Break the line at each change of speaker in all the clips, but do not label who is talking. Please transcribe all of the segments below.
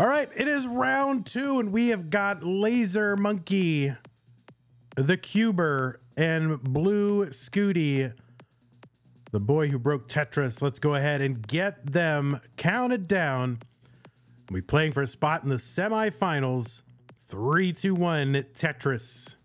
All right, it is round 2, and we have got Laser Monkey, the Cuber, and Blue Scuti, the boy who broke Tetris. Let's go ahead and get them counted down. We'll be playing for a spot in the semifinals. 3, 2, 1, Tetris.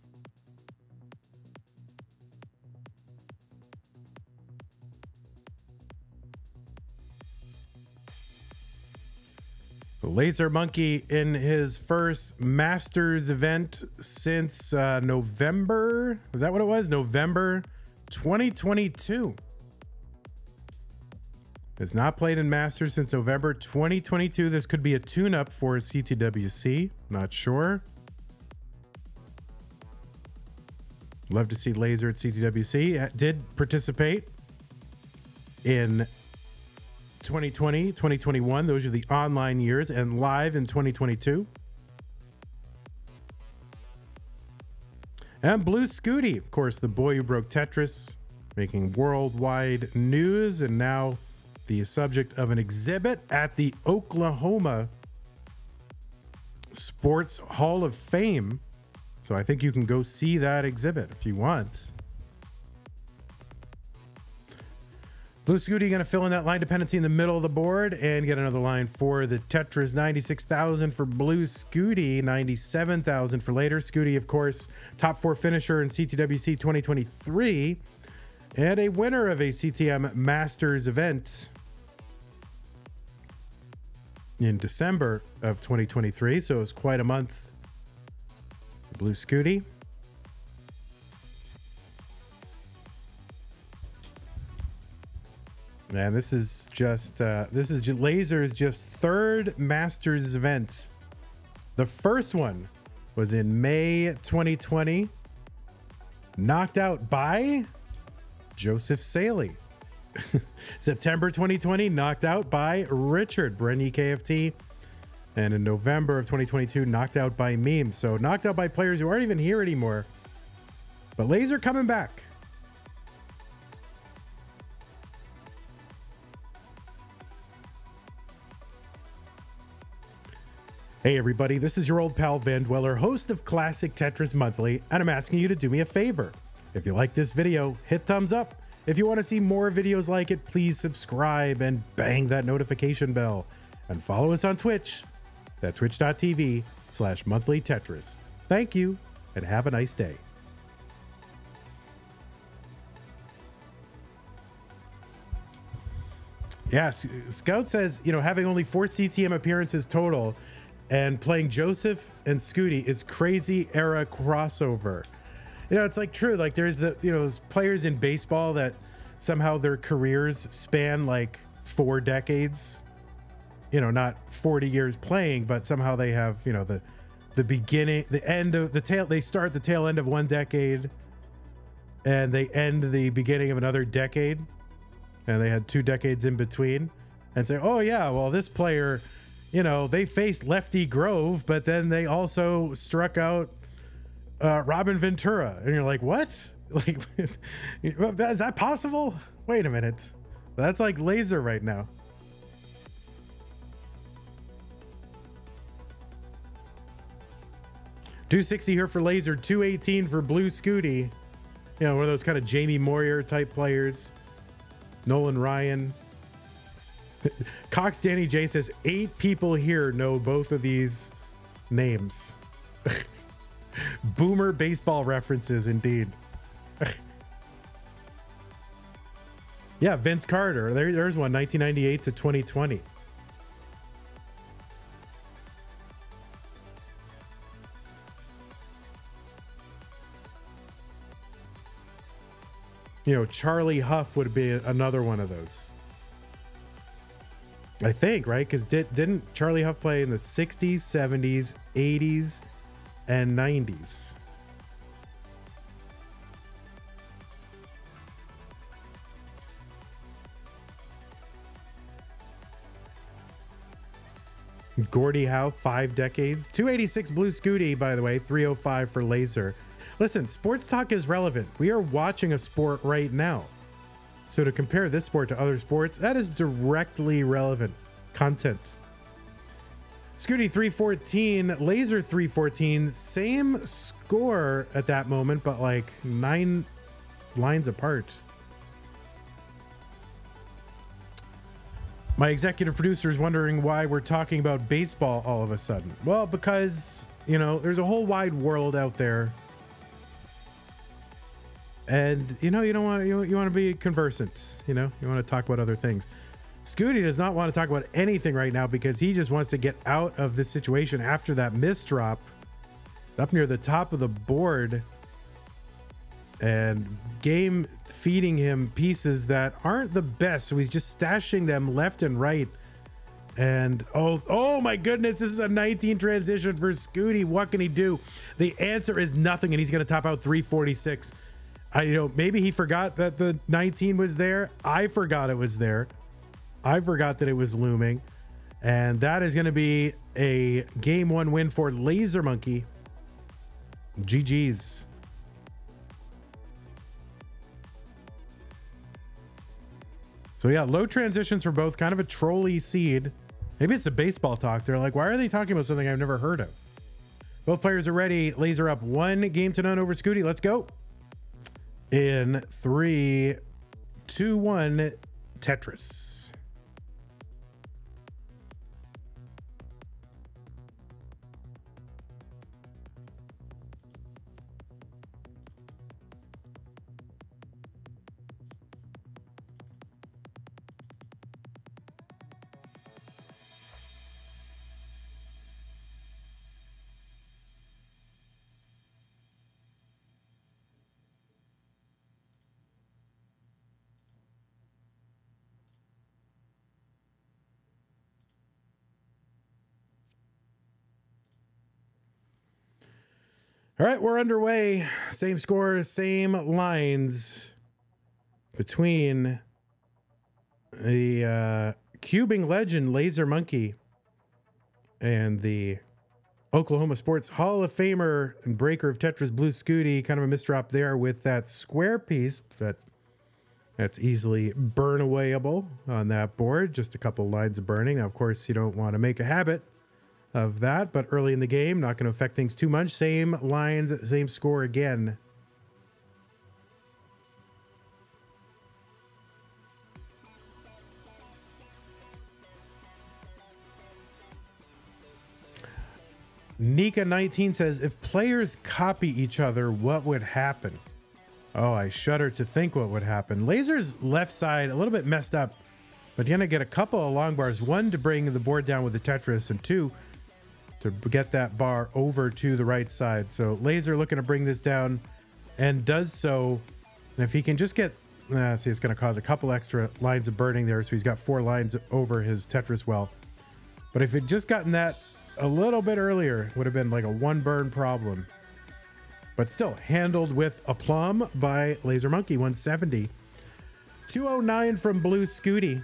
Laser Monkey in his first Masters event since November. Was that what it was? November 2022. Has not played in Masters since November 2022. This could be a tune-up for CTWC. Not sure. Love to see Laser at CTWC. Did participate in 2020, 2021. Those are the online years, and live in 2022. And Blue Scuti, of course, the boy who broke Tetris, making worldwide news, and now the subject of an exhibit at the Oklahoma Sports Hall of Fame. So I think you can go see that exhibit if you want. Blue Scuti going to fill in that line dependency in the middle of the board and get another line for the Tetris. 96,000 for Blue Scuti, 97,000 for later. Scuti, of course, top 4 finisher in CTWC 2023 and a winner of a CTM Masters event in December of 2023. So it was quite a month. Blue Scuti. And this is Laser's just third Masters event. The first one was in May 2020, knocked out by Joseph Saley. September 2020, knocked out by Richard Brenny KFT. And in November of 2022, knocked out by Meme. So knocked out by players who aren't even here anymore. But Laser coming back. Hey everybody, this is your old pal Vandweller, host of Classic Tetris Monthly, and I'm asking you to do me a favor. If you like this video, hit thumbs up. If you want to see more videos like it, please subscribe and bang that notification bell. And follow us on Twitch at twitch.tv/monthlytetris. Thank you, and have a nice day. Yes, Scout says, you know, having only 4 CTM appearances total and playing Joseph and Scuti is crazy era crossover. You know, it's like true. Like there's the, you know, those players in baseball that somehow their careers span like 4 decades, you know, not 40 years playing, but somehow they have, you know, the beginning, the end of the tail. They start the tail end of one decade and they end the beginning of another decade. And they had 2 decades in between and say, oh yeah, well, this player, you know, they faced Lefty Grove, but then they also struck out Robin Ventura. And you're like, what? Like, is that possible? Wait a minute. That's like Laser right now. $260 here for Laser, $218 for Blue Scuti. You know, one of those kind of Jamie Moyer type players. Nolan Ryan. Cox Danny J says 8 people here know both of these names. Boomer baseball references indeed. Yeah, Vince Carter. There's one, 1998 to 2020. You know, Charlie Huff would be another one of those. I think, right? Because didn't Charlie Huff play in the 60s, 70s, 80s, and 90s? Gordie Howe, 5 decades. 286 Blue Scuti, by the way. 305 for Laser. Listen, sports talk is relevant. We are watching a sport right now. So to compare this sport to other sports, that is directly relevant content. Scuti 314, Lazer 314, same score at that moment, but like 9 lines apart. My executive producer is wondering why we're talking about baseball all of a sudden. Well, because, you know, there's a whole wide world out there. And, you know, you don't want, you want to be conversant, you know, you want to talk about other things. Scuti does not want to talk about anything right now because he just wants to get out of this situation after that miss drop. It's up near the top of the board. And game feeding him pieces that aren't the best, so he's just stashing them left and right. And oh my goodness, this is a 19 transition for Scuti. What can he do? The answer is nothing, and he's going to top out 346. You know, maybe he forgot that the 19 was there. I forgot it was there. I forgot that it was looming, and that is going to be a game 1 win for Lazer Monkey. GG's. So yeah, low transitions for both, kind of a trolly seed. Maybe it's a baseball talk. They're like, why are they talking about something I've never heard of? Both players are ready. Lazer up 1-0 over Scuti. Let's go. In 3, 2, 1, Tetris. All right, we're underway. Same score, same lines between the cubing legend Lazer Monkey and the Oklahoma Sports Hall of Famer and breaker of Tetris Blue Scuti. Kind of a misdrop there with that square piece, but that's easily burn-awayable on that board. Just a couple lines of burning. Now, of course, you don't want to make a habit of that, but early in the game, not going to affect things too much. Same lines, same score again. Nika19 says, if players copy each other, what would happen? Oh, I shudder to think what would happen. Lazer's left side, a little bit messed up, but you're going to get a couple of long bars. 1, to bring the board down with the Tetris, and 2, to get that bar over to the right side. So Lazer looking to bring this down and does so. And if he can just get, see, it's going to cause a couple extra lines of burning there. So he's got 4 lines over his Tetris well. But if it just gotten that a little bit earlier, it would have been like a 1 burn problem. But still handled with aplomb by Lazer Monkey. 170. 209 from Blue Scuti.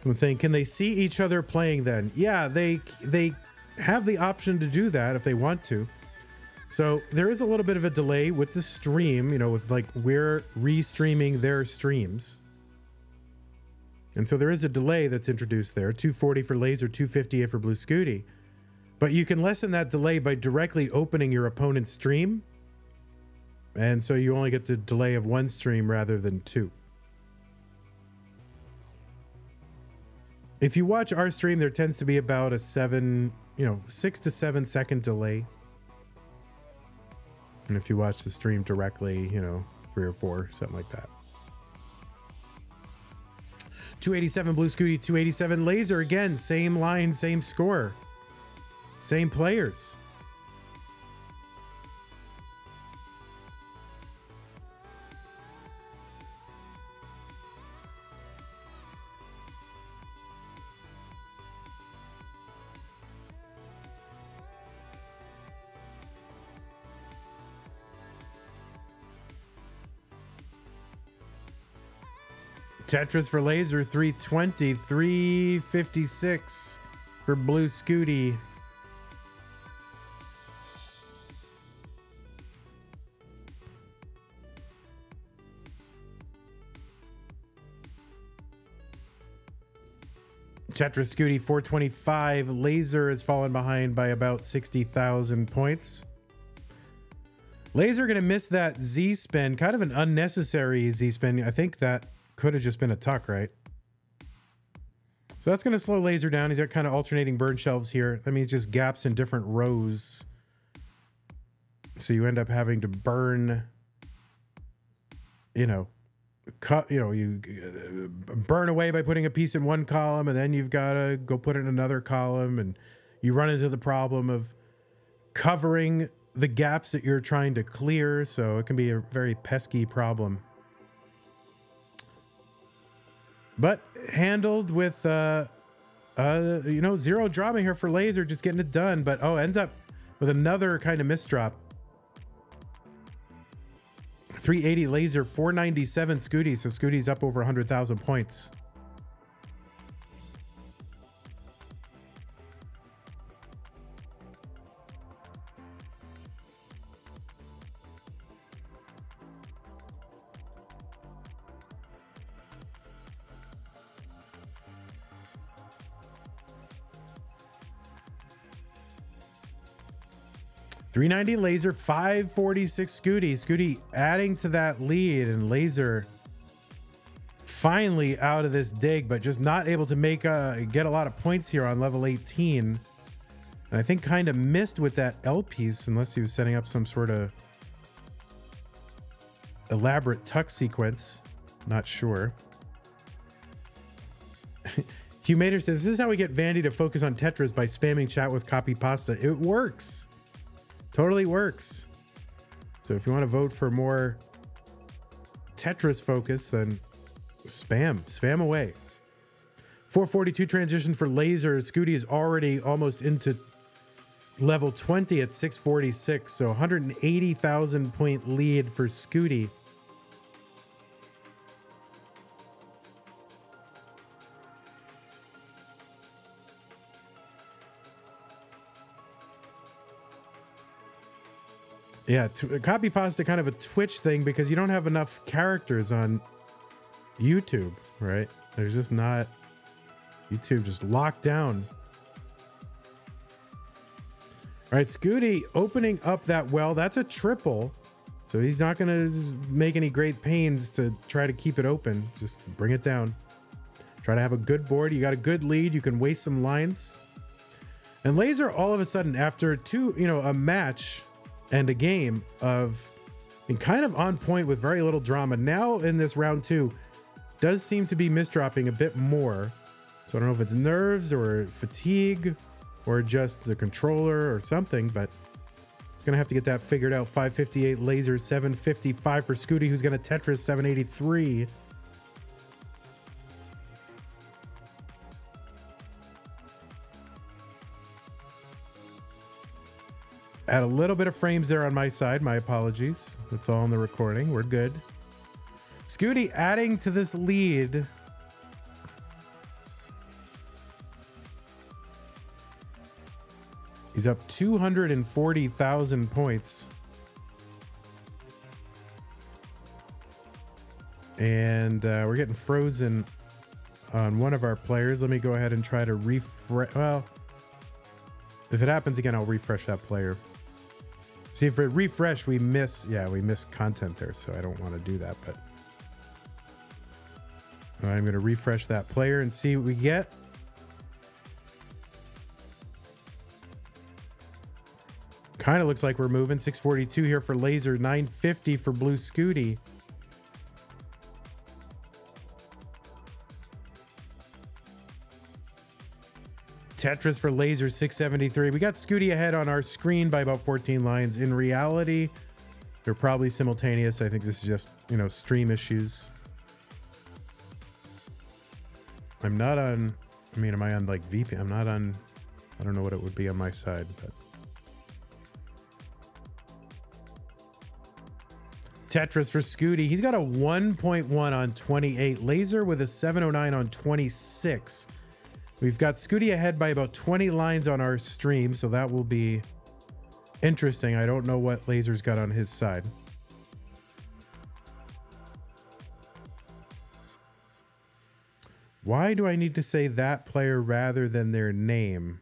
I'm saying, can they see each other playing then? Yeah, they have the option to do that if they want to. So there is a little bit of a delay with the stream, you know, with like we're restreaming their streams. And so there is a delay that's introduced there. 240 for Lazer, 258 for Blue Scuti. But you can lessen that delay by directly opening your opponent's stream. And so you only get the delay of 1 stream rather than 2. If you watch our stream, there tends to be about a 6 to 7 second delay. And if you watch the stream directly, 3 or 4, something like that. 287 Blue Scuti, 287 Lazer. Again, same line, same score. Same players. Tetris for Lazer, 320, 356 for Blue Scuti. Tetris Scuti 425. Lazer has fallen behind by about 60,000 points. Lazer going to miss that Z spin, kind of an unnecessary Z spin. I think that could have just been a tuck, right? So that's going to slow Lazer down. He's got kind of alternating burn shelves here. That means just gaps in different rows. So you end up having to burn, you know, you burn away by putting a piece in one column, and then you've got to go put it in another column, and you run into the problem of covering the gaps that you're trying to clear. So it can be a very pesky problem, but handled with zero drama here for Lazer, just getting it done. But ends up with another kind of misdrop. 380 Lazer, 497 Scuti. So Scuti's up over 100,000 points. $390 Lazer, 546 Scuti. Scuti adding to that lead, and Lazer finally out of this dig, but just not able to get a lot of points here on level 18. And I think kind of missed with that L piece, unless he was setting up some sort of elaborate tuck sequence. Not sure. Humator says, this is how we get Vandy to focus on Tetris, by spamming chat with copy pasta. It works. Totally works. So if you want to vote for more Tetris focus, then spam away. 442 transition for Lazer. Scuti is already almost into level 20 at 646. So 180,000 point lead for Scuti. Yeah, copy pasta, kind of a Twitch thing, because you don't have enough characters on YouTube, right? There's just not, YouTube just locked down. All right, Scuti opening up that well. That's a triple. So he's not going to make any great pains to try to keep it open. Just bring it down. Try to have a good board. You got a good lead. You can waste some lines. And Lazer, all of a sudden, after a match and a game of being kind of on point with very little drama, now in this round 2 does seem to be misdropping a bit more. So I don't know if it's nerves or fatigue or just the controller or something, but it's gonna have to get that figured out. 558 Lazer, 755 for Scuti, who's gonna Tetris 783. Had a little bit of frames there on my side. My apologies. That's all in the recording. We're good. Scuti adding to this lead. He's up 240,000 points. And we're getting frozen on one of our players. Let me go ahead and try to refresh. Well, if it happens again, I'll refresh that player. See, if it refresh, we miss content there, so I don't want to do that, but I'm going to refresh that player and see what we get. Kind of looks like we're moving. 642 here for Lazer, 950 for Blue Scuti. Tetris for Lazer, 673. We got Scuti ahead on our screen by about 14 lines. In reality, they're probably simultaneous. I think this is just, stream issues. I'm not on, am I on like VP? I'm not on, I don't know what it would be on my side, but. Tetris for Scuti. He's got a 1.1 on 28. Lazer with a 709 on 26. We've got Scuti ahead by about 20 lines on our stream, so that will be interesting. I don't know what Lazer's got on his side. Why do I need to say that player rather than their name?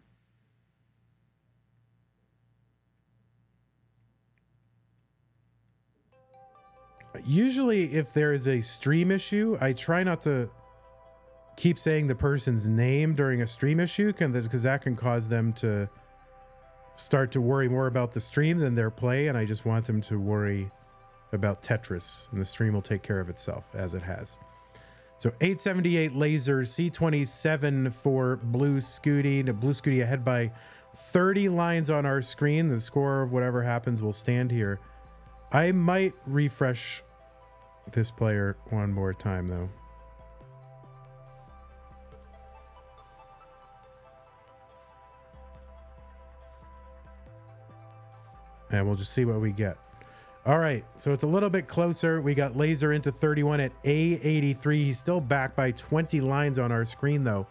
Usually if there is a stream issue, I try not to keep saying the person's name during a stream issue because that can cause them to start to worry more about the stream than their play, and I just want them to worry about Tetris, and the stream will take care of itself as it has. So 878 Lazer, C27 for Blue Scuti. The Blue Scuti ahead by 30 lines on our screen. The score of whatever happens will stand here. I might refresh this player one more time, though. And we'll just see what we get. All right, so it's a little bit closer. We got Lazer into 31 at A83. He's still back by 20 lines on our screen, though.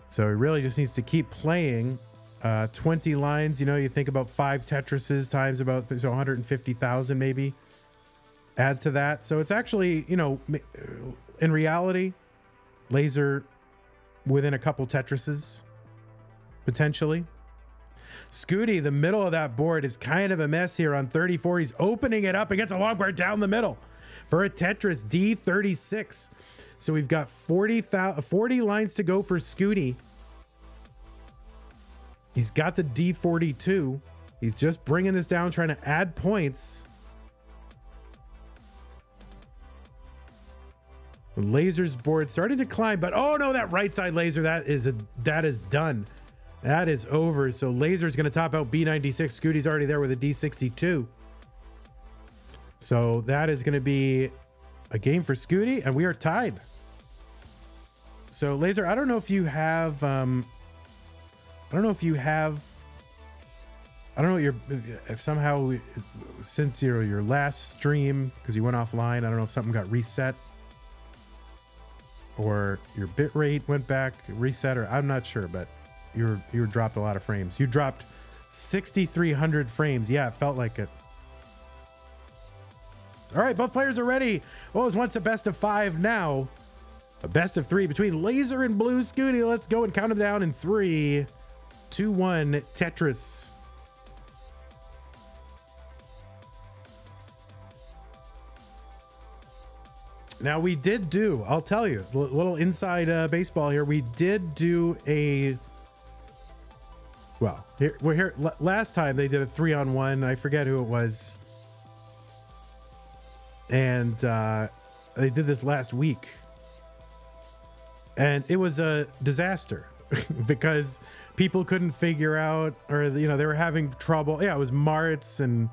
So he really just needs to keep playing. 20 lines, you know, you think about 5 Tetrises times about 150,000 maybe. Add to that. So it's actually, you know, in reality, Lazer within a couple Tetrises, potentially. Scuti, the middle of that board is kind of a mess here on 34. He's opening it up and gets a long bar down the middle for a Tetris D36. So we've got 40 lines to go for Scuti. He's got the D42. He's just bringing this down, trying to add points. The Lazer's board starting to climb, but oh no, that right side Lazer, that is done. That is over. So Lazer's going to top out B96. Scuti's already there with a D62. So that is going to be a game for Scuti, and we are tied. So Lazer, I don't know if you have, if somehow since your last stream, because you went offline, I don't know if something got reset or your bit rate went back, reset, or I'm not sure, but you dropped a lot of frames. You dropped 6,300 frames. Yeah, it felt like it. All right, both players are ready. Well, it was once a best of 5, now a best of 3 between Lazer and Blue Scuti. Let's go and count them down in 3, 2, 1, Tetris. Now we did do, I'll tell you, a little inside baseball here. We did do a, well, we're here. Last time they did a 3-on-1. I forget who it was. And they did this last week. And it was a disaster because people couldn't figure out, or, you know, they were having trouble. Yeah, it was Martz and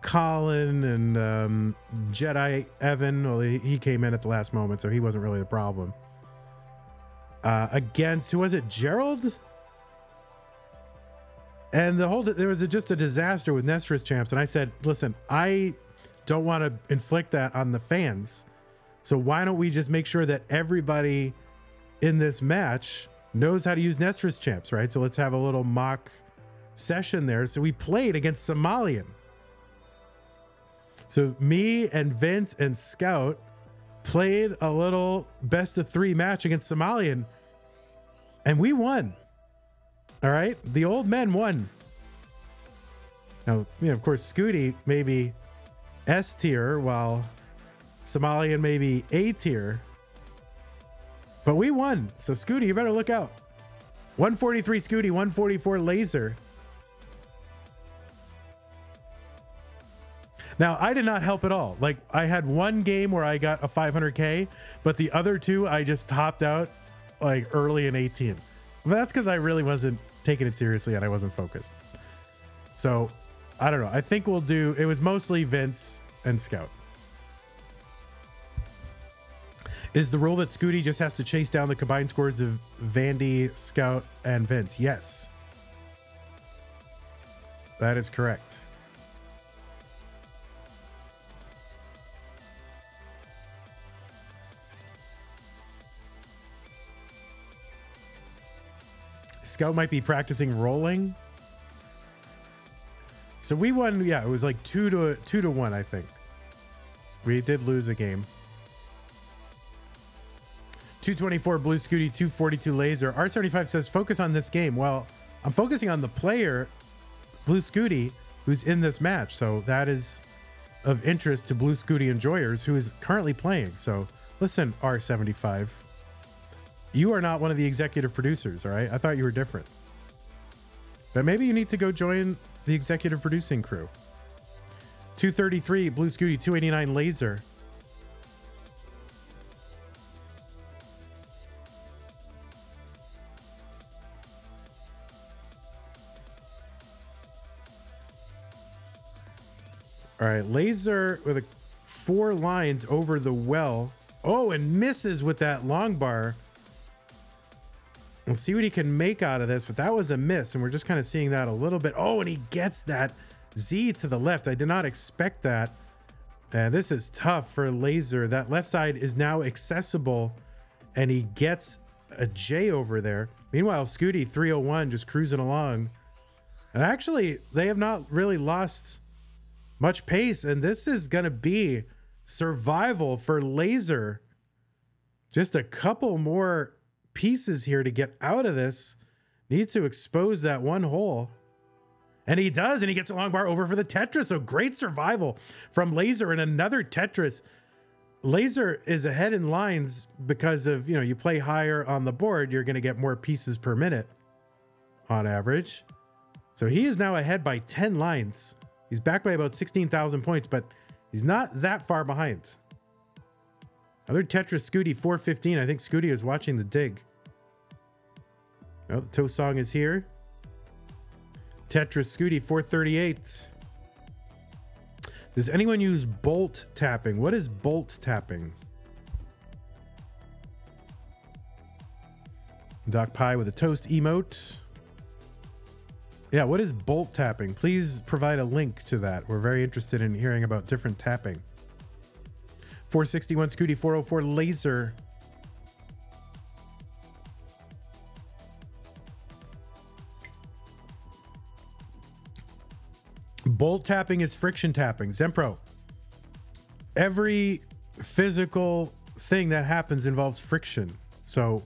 Colin and Jedi Evan. Well, he came in at the last moment, so he wasn't really the problem. Against, who was it? Gerald? And there was just a disaster with Tetris champs. And I said, listen, I don't want to inflict that on the fans. So why don't we just make sure that everybody in this match knows how to use Tetris champs, right? So let's have a little mock session there. So we played against Somalian. So me and Vince and Scout played a little best of 3 match against Somalian, and we won. All right, the old men won. Now, you know, of course, Scuti maybe S tier, while Somalian maybe A tier. But we won. So Scuti, you better look out. 143 Scuti, 144 Lazer. Now, I did not help at all. Like, I had one game where I got a 500K, but the other 2, I just topped out like early in 18. But that's because I really wasn't taking it seriously and I wasn't focused. So, I don't know. I think we'll do, it was mostly Vince and Scout. Is the rule that Scuti just has to chase down the combined scores of Vandy, Scout, and Vince? Yes. That is correct. Scout might be practicing rolling. So we won, yeah, it was like 2 to 1, I think. We did lose a game. 224 Blue Scuti, 242 Laser. R75 says, focus on this game. Well, I'm focusing on the player, Blue Scuti, who's in this match. So that is of interest to Blue Scuti enjoyers, who is currently playing. So listen, R75, you are not one of the executive producers, all right? I thought you were different. But maybe you need to go join the executive producing crew. 233 Blue Scuti, 289 Laser. All right, Laser with 4 lines over the well. Oh, and misses with that long bar. We'll see what he can make out of this, but that was a miss, and we're just kind of seeing that a little bit. Oh, and he gets that Z to the left. I did not expect that. And this is tough for Laser. That left side is now accessible, and he gets a J over there. Meanwhile, Scuti 301 just cruising along. And actually, they have not really lost much pace, and this is going to be survival for Laser. Just a couple more pieces here to get out of this. Needs to expose that one hole. And he does, and he gets a long bar over for the Tetris. So great survival from Laser and another Tetris. Laser is ahead in lines because of, you know, you play higher on the board, you're going to get more pieces per minute on average. So he is now ahead by 10 lines. He's back by about 16,000 points, but he's not that far behind. Another Tetris Scuti 415. I think Scuti is watching the dig. Oh, the toe song is here. Tetris Scuti 438. Does anyone use bolt tapping? What is bolt tapping? Doc Pie with a toast emote. Yeah, what is bolt tapping? Please provide a link to that. We're very interested in hearing about different tapping. 461 Scuti 404 Laser. Bolt tapping is friction tapping. Zempro. Every physical thing that happens involves friction. So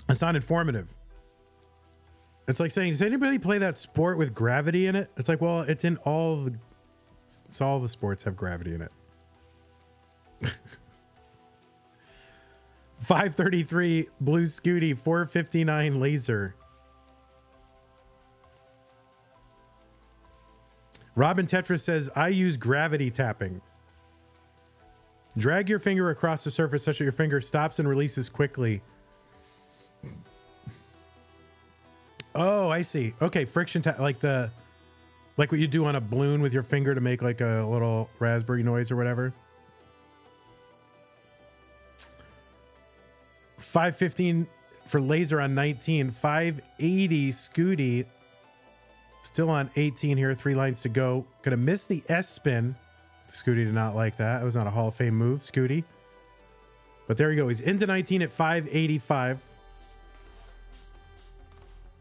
it's not informative. It's like saying, does anybody play that sport with gravity in it? It's like, well, it's in all the sports have gravity in it. 533 Blue Scuti, 459 Laser. Robin Tetris says, I use gravity tapping. Drag your finger across the surface such that your finger stops and releases quickly. Oh, I see. Okay, friction tap, like what you do on a balloon with your finger to make like a little raspberry noise or whatever. 515 for Laser on 19. 580 Scuti. Still on 18 here. 3 lines to go. Gonna miss the S spin. Scuti did not like that. It was not a Hall of Fame move, Scuti. But there you go. He's into 19 at 585.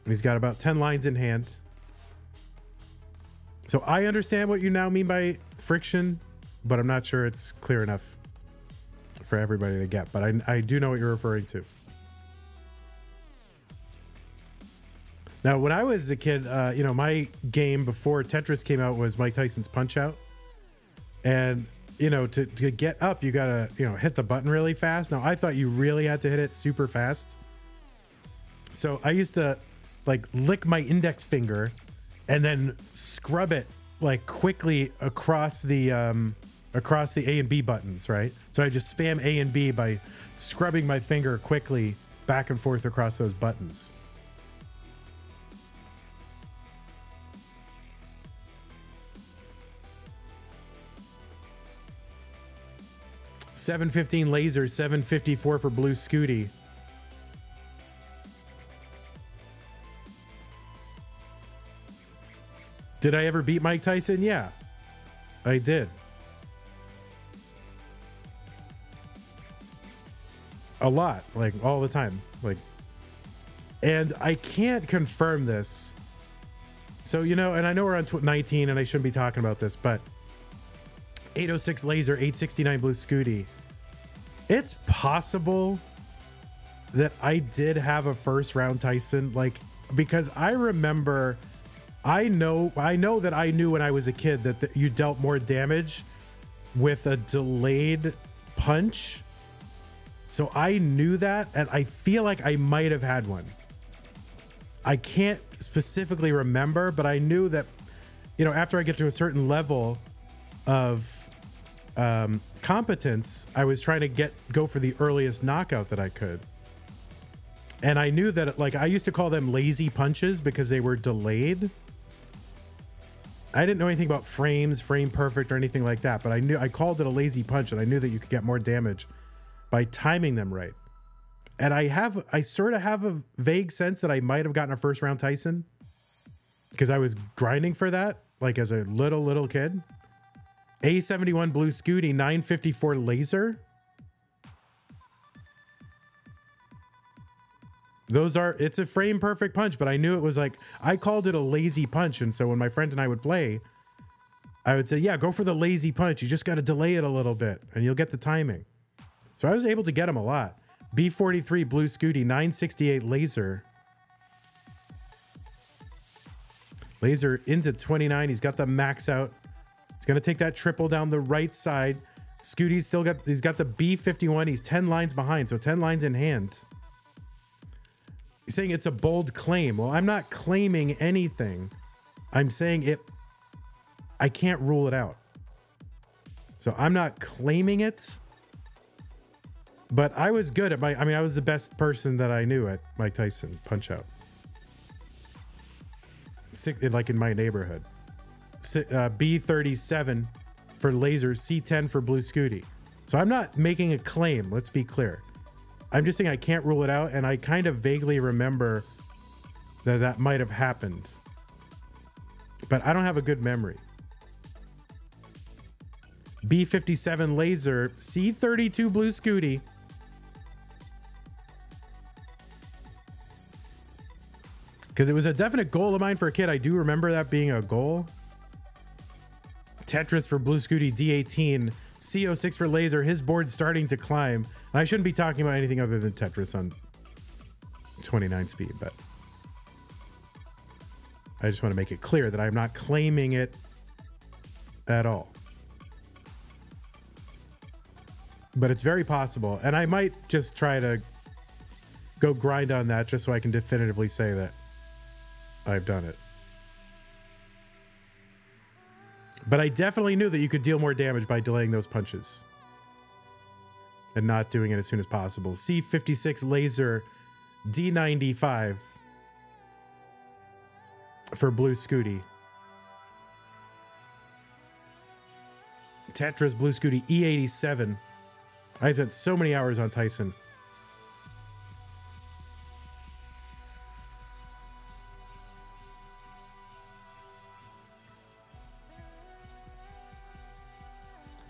He's got about 10 lines in hand. So I understand what you now mean by friction, but I'm not sure it's clear enough for everybody to get. But I do know what you're referring to. Now, when I was a kid, you know, my game before Tetris came out was Mike Tyson's Punch-Out. And, you know, to get up, you got to, you know, hit the button really fast. Now, I thought you really had to hit it super fast. So I used to, like, lick my index finger and then scrub it, like, quickly across the A and B buttons, right? So I just spam A and B by scrubbing my finger quickly back and forth across those buttons. $715 Laser, $754 for Blue Scuti. Did I ever beat Mike Tyson? Yeah, I did. A lot, like all the time. Like, and I can't confirm this. So, you know, and I know we're on 19 and I shouldn't be talking about this, but 806 Laser, 869 Blue Scuti. It's possible that I did have a first round Tyson, like, because I remember, I know that I knew when I was a kid that you dealt more damage with a delayed punch. So I knew that, and I feel like I might have had one. I can't specifically remember, but I knew that, you know, after I get to a certain level of competence, I was trying to go for the earliest knockout that I could. And I knew that, like, I used to call them lazy punches because they were delayed. I didn't know anything about frames, frame perfect, or anything like that, but I called it a lazy punch, and I knew that you could get more damage by timing them right. And I sort of have a vague sense that I might have gotten a first round Tyson because I was grinding for that, like, as a little kid. A71 Blue Scuti, 954 Laser. It's a frame perfect punch, but I knew it was like, I called it a lazy punch. And so when my friend and I would play, I would say, yeah, go for the lazy punch. You just got to delay it a little bit and you'll get the timing. So I was able to get him a lot. B43 Blue Scuti, 968 Laser. Laser into 29. He's got the max out. He's going to take that triple down the right side. Scuti's he's got the B51. He's 10 lines behind, so 10 lines in hand. He's saying it's a bold claim. Well, I'm not claiming anything. I'm saying I can't rule it out. So I'm not claiming it. But I was good at I was the best person that I knew at Mike Tyson Punch-Out. Like in my neighborhood. B37 for Laser, C10 for Blue Scuti. So I'm not making a claim, let's be clear. I'm just saying I can't rule it out, and I kind of vaguely remember that might have happened. But I don't have a good memory. B57 Laser, C32 Blue Scuti. Because it was a definite goal of mine for a kid. I do remember that being a goal. Tetris for Blue Scuti, D18. CO6 for Laser. His board's starting to climb. And I shouldn't be talking about anything other than Tetris on 29 speed, but I just want to make it clear that I'm not claiming it at all. But it's very possible. And I might just try to go grind on that just so I can definitively say that I've done it. But I definitely knew that you could deal more damage by delaying those punches and not doing it as soon as possible. C56 Laser, D95 for Blue Scuti. Tetris Blue Scuti, E87. I spent so many hours on Tyson.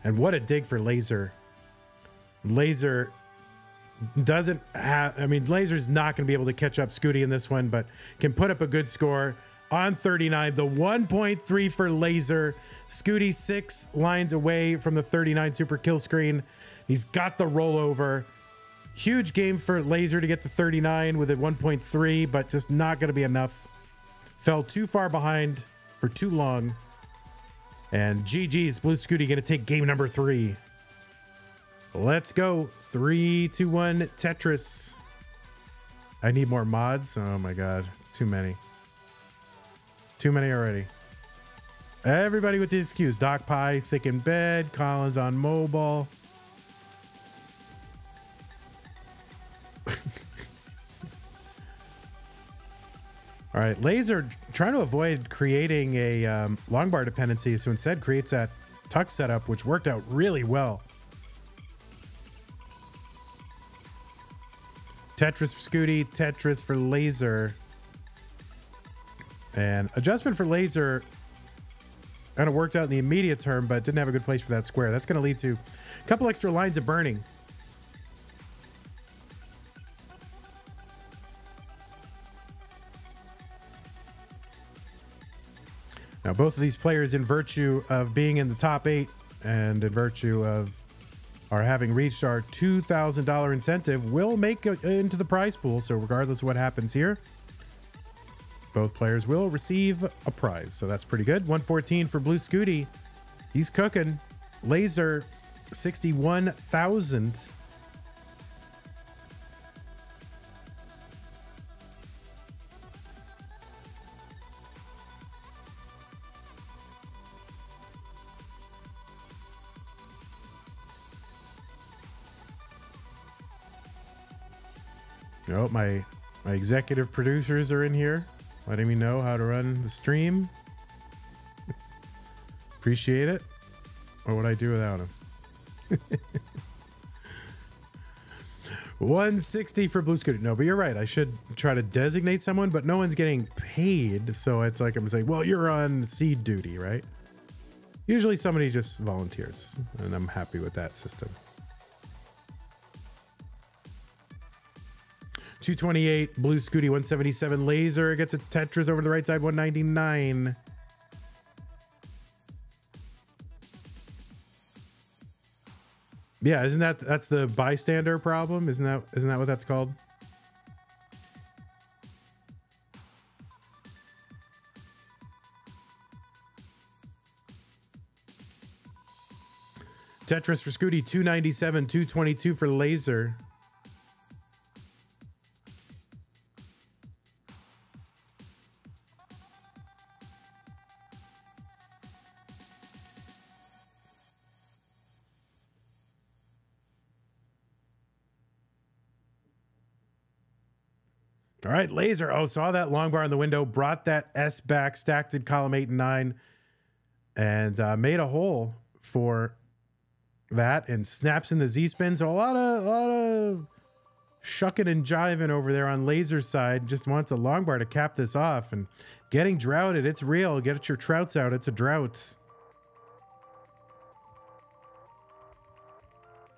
And what a dig for Laser. Laser doesn't have, Laser's not going to be able to catch up Scuti in this one, but can put up a good score on 39. The 1.3 for Laser. Scuti 6 lines away from the 39 super kill screen. He's got the rollover. Huge game for Laser to get to 39 with a 1.3, but just not going to be enough. Fell too far behind for too long. And GG's, Blue Scuti going to take game number 3. Let's go. 3, 2, 1, Tetris. I need more mods. Oh my God. Too many. Too many already. Everybody with the excuse. Doc Pie, sick in bed. Collins on mobile. All right, Laser trying to avoid creating a long bar dependency, so instead creates that tuck setup, which worked out really well. Tetris for Scuti, Tetris for Laser. And adjustment for Laser kind of worked out in the immediate term, but didn't have a good place for that square. That's going to lead to a couple extra lines of burning. Now, both of these players, in virtue of being in the top 8 and in virtue of are having reached our $2,000 incentive will make it into the prize pool. So regardless of what happens here, both players will receive a prize. So that's pretty good. 114 for Blue Scuti. He's cooking. Lazer, 61,000. Oh, my executive producers are in here, letting me know how to run the stream. Appreciate it. What would I do without them? 160 for Blue Scuti. No, but you're right. I should try to designate someone, but no one's getting paid. So it's like I'm saying, well, you're on seed duty, right? Usually somebody just volunteers, and I'm happy with that system. 228, Blue Scuti, 177. Lazer gets a Tetris over the right side, 199. Yeah, that's the bystander problem? Isn't that what that's called? Tetris for Scuti, 297, 222 for Lazer. All right, Lazer. Oh, saw that long bar in the window, brought that S back, stacked in column 8 and 9, and made a hole for that, and snaps in the Z spin. So a lot of shucking and jiving over there on Lazer's side. Just wants a long bar to cap this off, and getting droughted. It's real. Get your trouts out. It's a drought.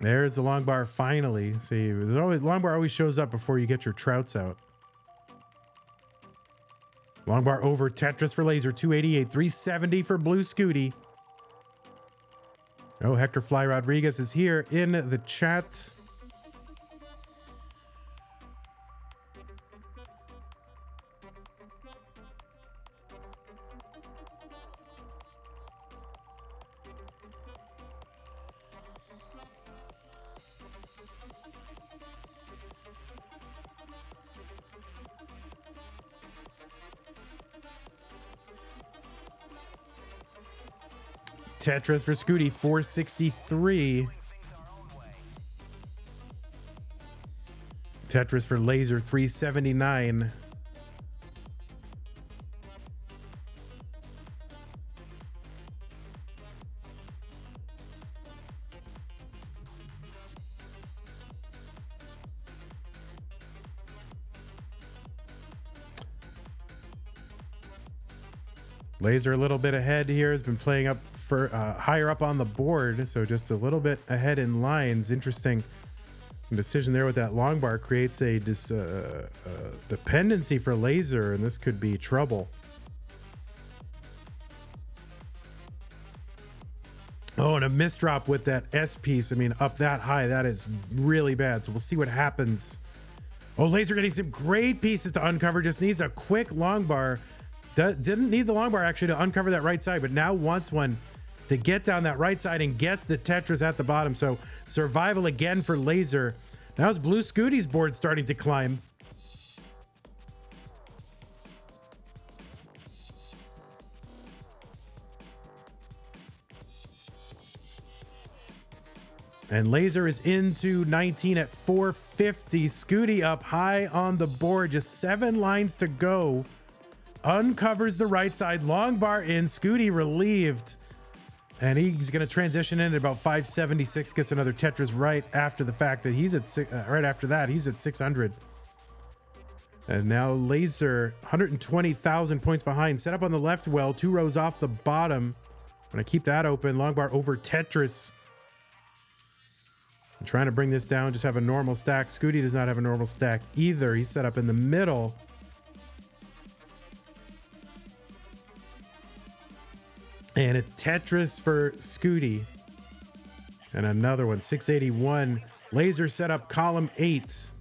There's the long bar finally. See, there's always long bar always shows up before you get your trouts out. Long bar over Tetris for Lazer, 288, 370 for Blue Scuti. Oh, Hector Fly Rodriguez is here in the chat. Tetris for Scuti, 463. Tetris for Lazer, 379. Lazer a little bit ahead here, has been playing up for higher up on the board, so just a little bit ahead in lines. Interesting decision there with that long bar, creates a dependency for Lazer, and this could be trouble. Oh, and a misdrop with that S piece. I mean, up that high, that is really bad. So we'll see what happens. Oh, Lazer getting some great pieces to uncover, just needs a quick long bar. Didn't need the long bar actually to uncover that right side, but now wants one to get down that right side and gets the Tetris at the bottom. So survival again for Lazer. Now it's Blue Scuti's board starting to climb. And Lazer is into 19 at 450. Scuti up high on the board, just 7 lines to go. Uncovers the right side, long bar in, Scuti relieved, and he's going to transition in at about 576, gets another Tetris right after the fact that he's at right after that he's at 600. And now Lazer 120,000 points behind, set up on the left well, 2 rows off the bottom. I'm going to keep that open. Long bar over Tetris. I'm trying to bring this down, just have a normal stack. Scuti does not have a normal stack either. He's set up in the middle. And a Tetris for Scuti. And another one, 681. Lazer set up column 8.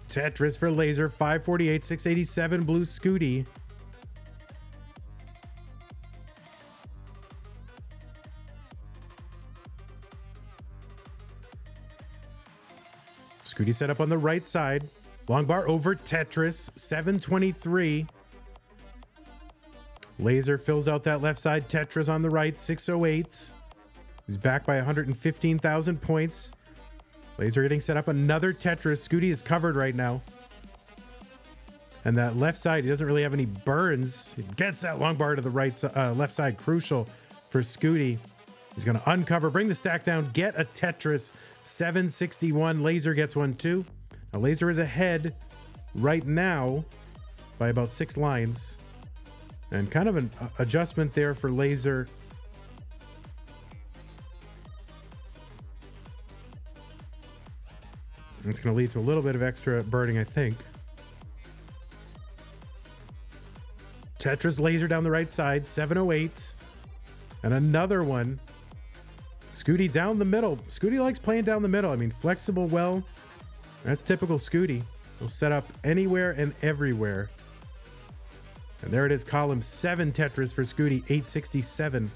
Tetris for Lazer, 548, 687, Blue Scuti. Scuti set up on the right side. Long bar over Tetris, 723. Lazer fills out that left side. Tetris on the right, 608. He's back by 115,000 points. Lazer getting set up another Tetris. Scuti is covered right now. And that left side, he doesn't really have any burns. He gets that long bar to the right, left side, crucial for Scuti. He's going to uncover, bring the stack down, get a Tetris. 761. Lazer gets one too. Now Lazer is ahead right now by about 6 lines. And kind of an adjustment there for Lazer. It's going to lead to a little bit of extra burning, I think. Tetris Lazer down the right side, 708. And another one. Scuti down the middle. Scuti likes playing down the middle. I mean, flexible well. That's typical Scuti. He'll set up anywhere and everywhere. And there it is, column 7 Tetris for Scuti, 867.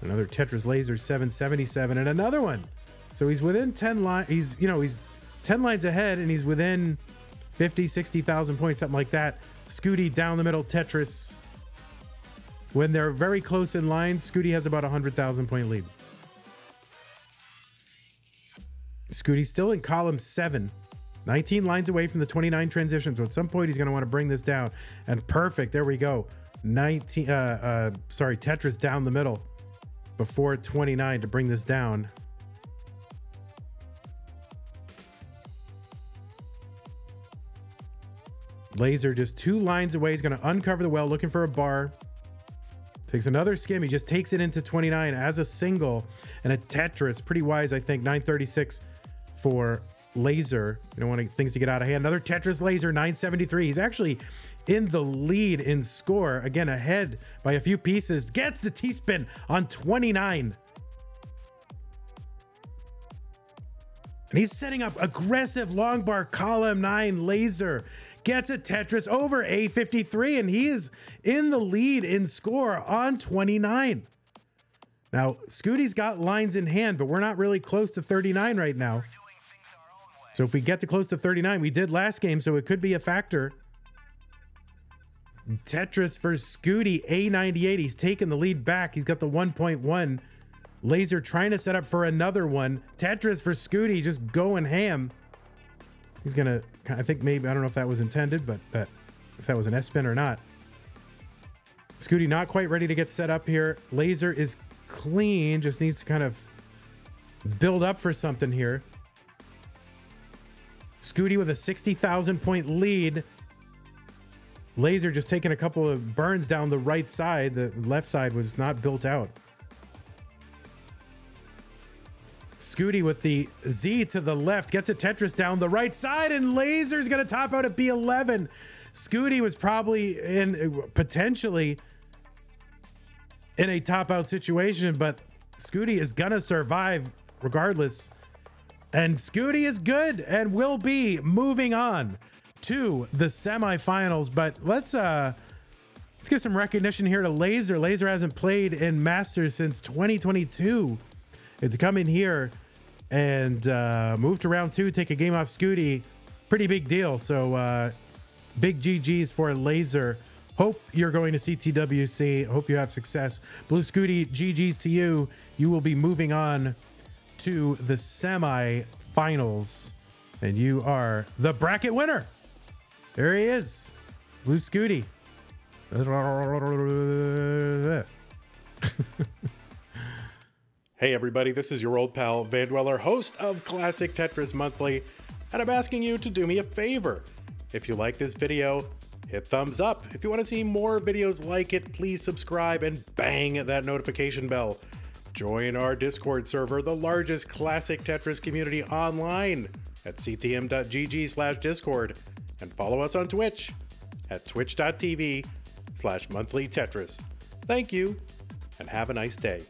Another Tetris Lazer, 777. And another one. So he's within 10 lines. He's 10 lines ahead, and he's within 50, 60,000 points, something like that. Scuti down the middle, Tetris. When they're very close in lines, Scuti has about 100,000 point lead. Scuti's still in column 7. 19 lines away from the 29 transition. So at some point, he's going to want to bring this down. And perfect. There we go. Tetris down the middle before 29 to bring this down. Lazer just 2 lines away. He's going to uncover the well, looking for a bar. Takes another skim. He just takes it into 29 as a single. And a Tetris, pretty wise, I think. 936 for Lazer. You don't want things to get out of hand. Another Tetris Lazer, 973. He's actually in the lead in score. Again, ahead by a few pieces. Gets the T-spin on 29. And he's setting up aggressive long bar column 9 Lazer. Gets a Tetris over A53, and he is in the lead in score on 29. Now, Scuti's got lines in hand, but we're not really close to 39 right now. So if we get to close to 39, we did last game, so it could be a factor. Tetris for Scuti, A98. He's taken the lead back. He's got the 1.1. Lazer trying to set up for another one. Tetris for Scuti, just going ham. He's gonna, I think maybe, I don't know if that was intended, but if that was an S-spin or not. Scuti not quite ready to get set up here. Lazer is clean, just needs to kind of build up for something here. Scuti with a 60,000 point lead. Lazer just taking a couple of burns down the right side. The left side was not built out. Scuti with the Z to the left, gets a Tetris down the right side, and Lazer's going to top out at B11. Scuti was probably potentially in a top out situation, but Scuti is going to survive regardless. And Scuti is good and will be moving on to the semifinals. But let's give some recognition here to Lazer. Lazer hasn't played in Masters since 2022. To come in here and move to round 2, take a game off Scuti, pretty big deal. So big GGs for Lazer. Hope you're going to CTWC. Hope you have success. Blue Scuti, GGs to you. You will be moving on to the semi-finals, and you are the bracket winner. There he is, Blue Scuti.
Hey everybody, this is your old pal Vandweller, host of Classic Tetris Monthly, and I'm asking you to do me a favor. If you like this video, hit thumbs up. If you want to see more videos like it, please subscribe and bang that notification bell. Join our Discord server, the largest classic Tetris community online, at ctm.gg/discord, and follow us on Twitch at twitch.tv/monthlytetris. Thank you, and have a nice day.